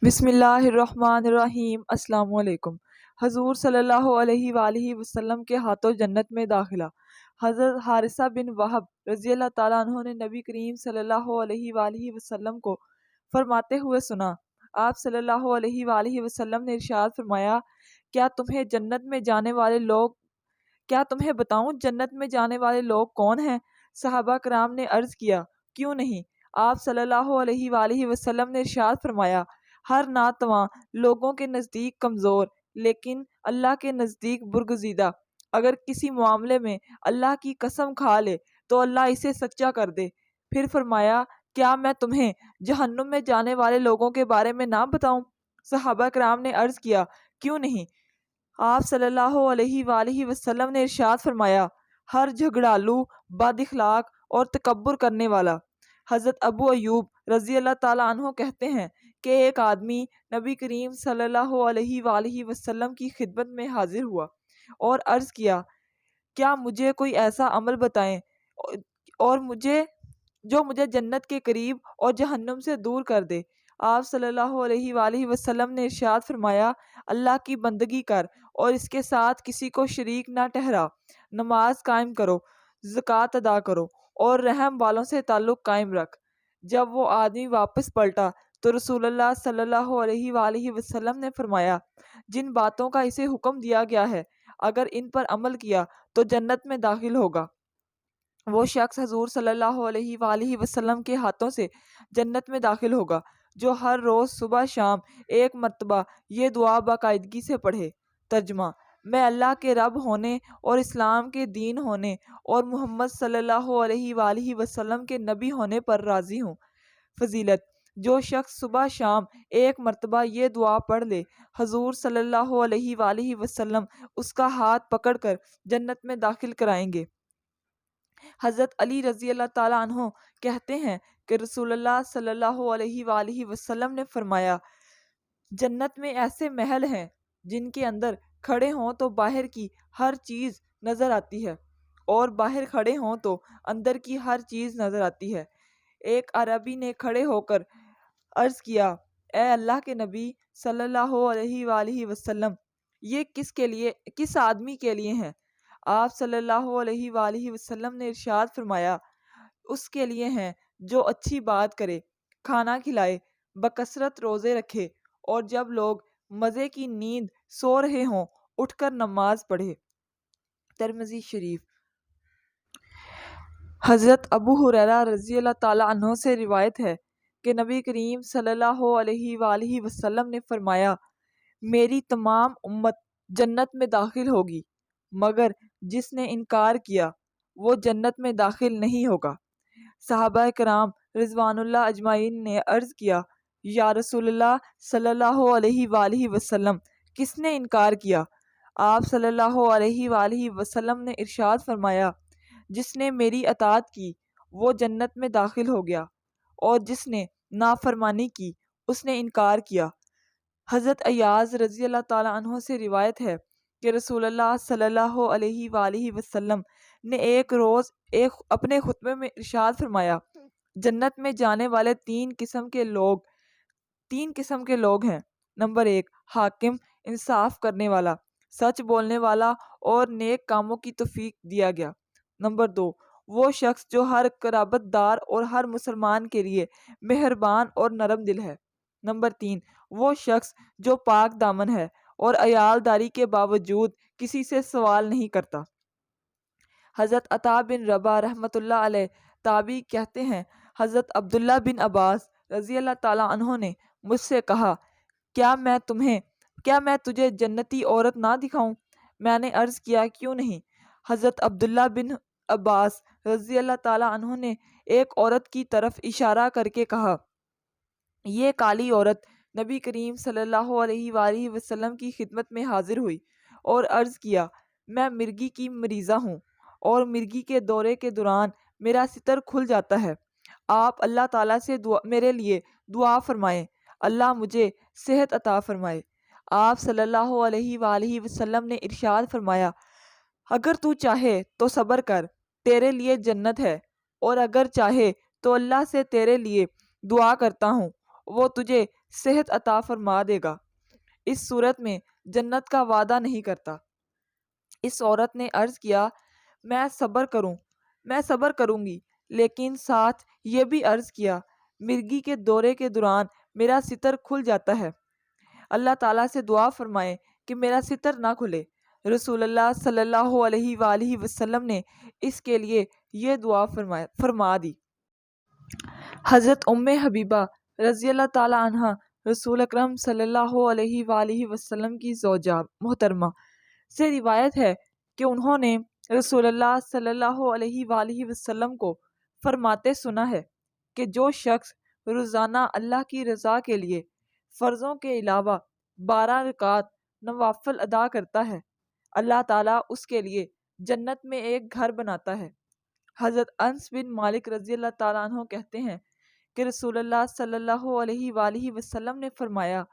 بسم اللہ الرحمن الرحیم۔ السلام علیکم۔ حضور صلی اللہ علیہ وآلہ وسلم کے ہاتھوں جنت میں داخلہ۔ حضرت حارثہ بن وہب رضی اللہ تعالیٰ عنہ نے نبی کریم صلی اللہ علیہ وآلہ وسلم کو فرماتے ہوئے سنا۔ آپ صلی اللہ علیہ وآلہ وسلم نے ارشاد فرمایا، کیا تمہیں بتاؤں جنت میں جانے والے لوگ کون ہیں؟ صحابہ کرام نے عرض کیا، کیوں نہیں؟ آپ صلی اللہ علیہ وآلہ وسلم نے ارشاد فرمایا، ہر ناتواں لوگوں کے نزدیک کمزور لیکن اللہ کے نزدیک برگزیدہ، اگر کسی معاملے میں اللہ کی قسم کھا لے تو اللہ اسے سچا کر دے۔ پھر فرمایا، کیا میں تمہیں جہنم میں جانے والے لوگوں کے بارے میں نہ بتاؤں؟ صحابہ کرام نے عرض کیا، کیوں نہیں؟ آپ صلی اللہ علیہ وآلہ وسلم نے ارشاد فرمایا، ہر جھگڑالو، بد اخلاق اور تکبر کرنے والا۔ حضرت ابو ایوب رضی اللہ تعالیٰ عنہ کہتے ہیں کہ ایک آدمی نبی کریم صلی اللہ علیہ وآلہ وسلم کی خدمت میں حاضر ہوا اور عرض کیا، کیا مجھے کوئی ایسا عمل بتائیں اور جو مجھے جنت کے قریب اور جہنم سے دور کر دے۔ آپ صلی اللہ علیہ وآلہ وسلم نے ارشاد فرمایا، اللہ کی بندگی کر اور اس کے ساتھ کسی کو شریک نہ ٹھہرا، نماز قائم کرو، زکوٰۃ ادا کرو اور رحم والوں سے تعلق قائم رکھ۔ جب وہ آدمی واپس پلٹا تو رسول اللہ صلی اللہ علیہ وآلہ وسلم نے فرمایا، جن باتوں کا اسے حکم دیا گیا ہے اگر ان پر عمل کیا تو جنت میں داخل ہوگا۔ وہ شخص حضور صلی اللہ علیہ وآلہ وسلم کے ہاتھوں سے جنت میں داخل ہوگا جو ہر روز صبح شام ایک مرتبہ یہ دعا باقاعدگی سے پڑھے۔ ترجمہ: میں اللہ کے رب ہونے اور اسلام کے دین ہونے اور محمد صلی اللہ علیہ وآلہ وسلم کے نبی ہونے پر راضی ہوں۔ فضیلت: جو شخص صبح شام ایک مرتبہ یہ دعا پڑھ لے، حضور صلی اللہ علیہ وآلہ وسلم اس کا ہاتھ پکڑ کر جنت میں داخل کرائیں گے۔ حضرت علی رضی اللہ تعالیٰ عنہ کہتے ہیں کہ رسول اللہ صلی اللہ علیہ وآلہ وسلم نے فرمایا، جنت میں ایسے محل ہیں جن کے اندر کھڑے ہوں تو باہر کی ہر چیز نظر آتی ہے اور باہر کھڑے ہوں تو اندر کی ہر چیز نظر آتی ہے۔ ایک عربی نے کھڑے ہو کر عرض کیا، اے اللہ کے نبی صلی اللہ علیہ وآلہ وسلم، یہ کس آدمی کے لیے ہیں؟ آپ صلی اللہ علیہ وآلہ وسلم نے ارشاد فرمایا، اس کے لیے ہیں جو اچھی بات کرے، کھانا کھلائے، بکثرت روزے رکھے اور جب لوگ مزے کی نیند سو رہے ہوں اٹھ کر نماز پڑھے۔ ترمذی شریف۔ حضرت ابو ہریرہ رضی اللہ تعالیٰ عنہ سے روایت ہے کہ نبی کریم صلی اللہ علیہ وآلہ وسلم نے فرمایا، میری تمام امت جنت میں داخل ہوگی مگر جس نے انکار کیا وہ جنت میں داخل نہیں ہوگا۔ صحابہ کرام رضوان اللہ اجمعین نے عرض کیا، یا رسول اللہ صلی اللہ علیہ وآلہ وسلم، کس نے انکار کیا؟ آپ صلی اللہ علیہ وآلہ وسلم نے ارشاد فرمایا، جس نے میری اطاعت کی وہ جنت میں داخل ہو گیا اور جس نے نافرمانی کی اس نے انکار کیا۔ حضرت ایاز رضی اللہ تعالیٰ عنہ سے روایت ہے کہ رسول اللہ صلی اللہ علیہ وآلہ وسلم نے ایک روز اپنے خطبے میں ارشاد فرمایا، جنت میں جانے والے تین قسم کے لوگ ہیں۔ نمبر 1، حاکم، انصاف کرنے والا، سچ بولنے والا اور نیک کاموں کی توفیق دیا گیا۔ نمبر 2، وہ شخص جو ہر قرابت دار اور ہر مسلمان کے لیے مہربان اور نرم دل ہے۔ نمبر 3، وہ شخص جو پاک دامن ہے اور عیالداری کے باوجود کسی سے سوال نہیں کرتا۔ حضرت عطا بن رباح رحمۃ اللہ علیہ تابعی کہتے ہیں، حضرت عبداللہ بن عباس رضی اللہ تعالیٰ عنہ نے مجھ سے کہا، کیا میں تجھے جنتی عورت نہ دکھاؤں؟ میں نے عرض کیا، کیوں نہیں؟ حضرت عبداللہ بن عباس رضی اللہ تعالیٰ عنہ نے ایک عورت کی طرف اشارہ کر کے کہا، یہ کالی عورت نبی کریم صلی اللہ علیہ وآلہ وسلم کی خدمت میں حاضر ہوئی اور عرض کیا، میں مرگی کی مریضہ ہوں اور مرگی کے دورے کے دوران میرا ستر کھل جاتا ہے، آپ اللہ تعالیٰ سے میرے لیے دعا فرمائیں، اللہ مجھے صحت عطا فرمائے۔ آپ صلی اللہ علیہ وآلہ وسلم نے ارشاد فرمایا، اگر تو چاہے تو صبر کر، تیرے لیے جنت ہے، اور اگر چاہے تو اللہ سے تیرے لیے دعا کرتا ہوں، وہ تجھے صحت عطا فرما دے گا۔ اس صورت میں جنت کا وعدہ نہیں کرتا۔ اس عورت نے عرض کیا، میں صبر کروں گی، لیکن ساتھ یہ بھی عرض کیا، مرگی کے دورے کے دوران میرا ستر کھل جاتا ہے، اللہ تعالیٰ سے دعا فرمائے کہ میرا ستر نہ کھلے۔ رسول اللہ صلی اللہ علیہ وآلہ وسلم نے اس کے لیے یہ دعا فرما دی۔ حضرت ام حبیبہ رضی اللہ تعالیٰ عنہ رسول اکرم صلی اللہ علیہ وآلہ وسلم کی زوجہ محترمہ سے روایت ہے کہ انہوں نے رسول اللہ صلی اللہ علیہ وآلہ وسلم کو فرماتے سنا ہے کہ جو شخص روزانہ اللہ کی رضا کے لیے فرضوں کے علاوہ 12 رکعات نوافل ادا کرتا ہے، اللہ تعالیٰ اس کے لیے جنت میں ایک گھر بناتا ہے۔ حضرت انس بن مالک رضی اللہ تعالیٰ عنہ کہتے ہیں کہ رسول اللہ صلی اللہ علیہ وآلہ وسلم نے فرمایا،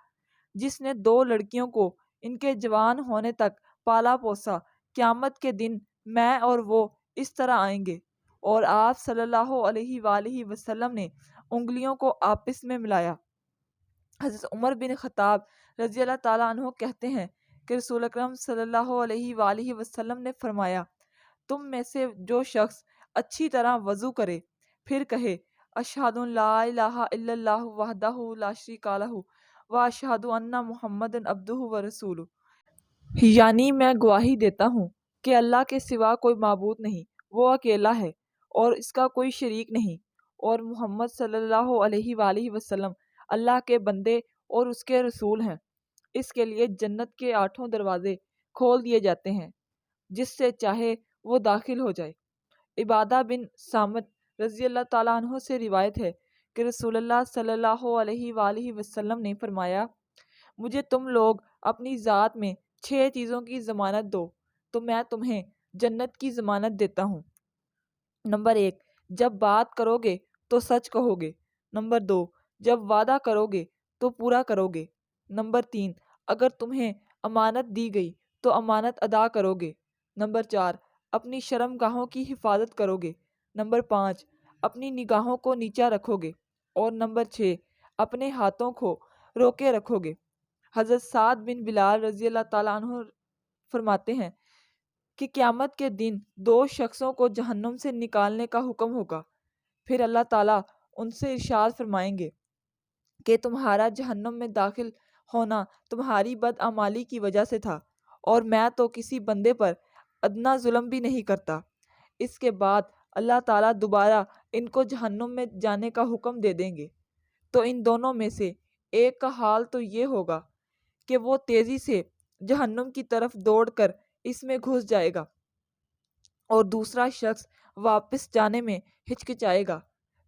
جس نے 2 لڑکیوں کو ان کے جوان ہونے تک پالا پوسا، قیامت کے دن میں اور وہ اس طرح آئیں گے۔ اور آپ صلی اللہ علیہ وآلہ وسلم نے انگلیوں کو آپس میں ملایا۔ حضرت عمر بن خطاب رضی اللہ تعالیٰ عنہ کہتے ہیں کہ رسول اکرم صلی اللہ علیہ وآلہ وسلم نے فرمایا، تم میں سے جو شخص اچھی طرح وضو کرے پھر کہے اشہد ان لا الہ الا اللہ وحدہ لا شریک لہ واشہد ان محمد عبدہ ورسولہ، یعنی میں گواہی دیتا ہوں کہ اللہ کے سوا کوئی معبود نہیں، وہ اکیلا ہے اور اس کا کوئی شریک نہیں، اور محمد صلی اللہ علیہ وآلہ وسلم اللہ کے بندے اور اس کے رسول ہیں، اس کے لیے جنت کے 8 دروازے کھول دیے جاتے ہیں، جس سے چاہے وہ داخل ہو جائے۔ عبادہ بن صامت رضی اللہ تعالیٰ عنہ سے روایت ہے کہ رسول اللہ صلی اللہ علیہ وآلہ وسلم نے فرمایا، مجھے تم لوگ اپنی ذات میں 6 چیزوں کی ضمانت دو تو میں تمہیں جنت کی ضمانت دیتا ہوں۔ نمبر 1، جب بات کرو گے تو سچ کہو گے۔ نمبر 2، جب وعدہ کرو گے تو پورا کرو گے۔ نمبر 3، اگر تمہیں امانت دی گئی تو امانت ادا کرو گے۔ نمبر 4، اپنی شرم گاہوں کی حفاظت کرو گے۔ نمبر 5، اپنی نگاہوں کو نیچا رکھو گے۔ اور نمبر 6، اپنے ہاتھوں کو روکے رکھو گے۔ حضرت سعد بن بلال رضی اللہ تعالیٰ عنہ فرماتے ہیں کہ قیامت کے دن 2 شخصوں کو جہنم سے نکالنے کا حکم ہوگا، پھر اللہ تعالیٰ ان سے ارشاد فرمائیں گے کہ تمہارا جہنم میں داخل ہونا تمہاری بدعمالی کی وجہ سے تھا، اور میں تو کسی بندے پر ادنا ظلم بھی نہیں کرتا۔ اس کے بعد اللہ تعالیٰ دوبارہ ان کو جہنم میں جانے کا حکم دے دیں گے، تو ان دونوں میں سے ایک کا حال تو یہ ہوگا کہ وہ تیزی سے جہنم کی طرف دوڑ کر اس میں گھس جائے گا، اور دوسرا شخص واپس جانے میں ہچکچائے گا۔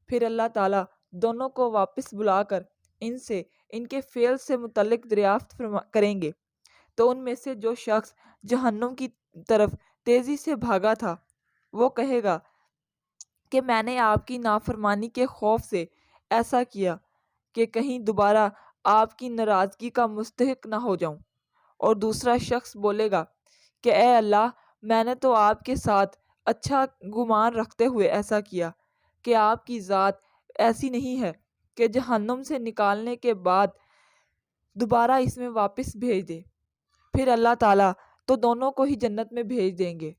پھر اللہ تعالیٰ دونوں کو واپس بلا کر ان سے ان کے فعل سے متعلق دریافت کریں گے، تو ان میں سے جو شخص جہنم کی طرف تیزی سے بھاگا تھا وہ کہے گا کہ میں نے آپ کی نافرمانی کے خوف سے ایسا کیا کہ کہیں دوبارہ آپ کی ناراضگی کا مستحق نہ ہو جاؤں۔ اور دوسرا شخص بولے گا کہ اے اللہ، میں نے تو آپ کے ساتھ اچھا گمان رکھتے ہوئے ایسا کیا کہ آپ کی ذات ایسی نہیں ہے کہ جہنم سے نکالنے کے بعد دوبارہ اس میں واپس بھیج دے۔ پھر اللہ تعالیٰ تو دونوں کو ہی جنت میں بھیج دیں گے۔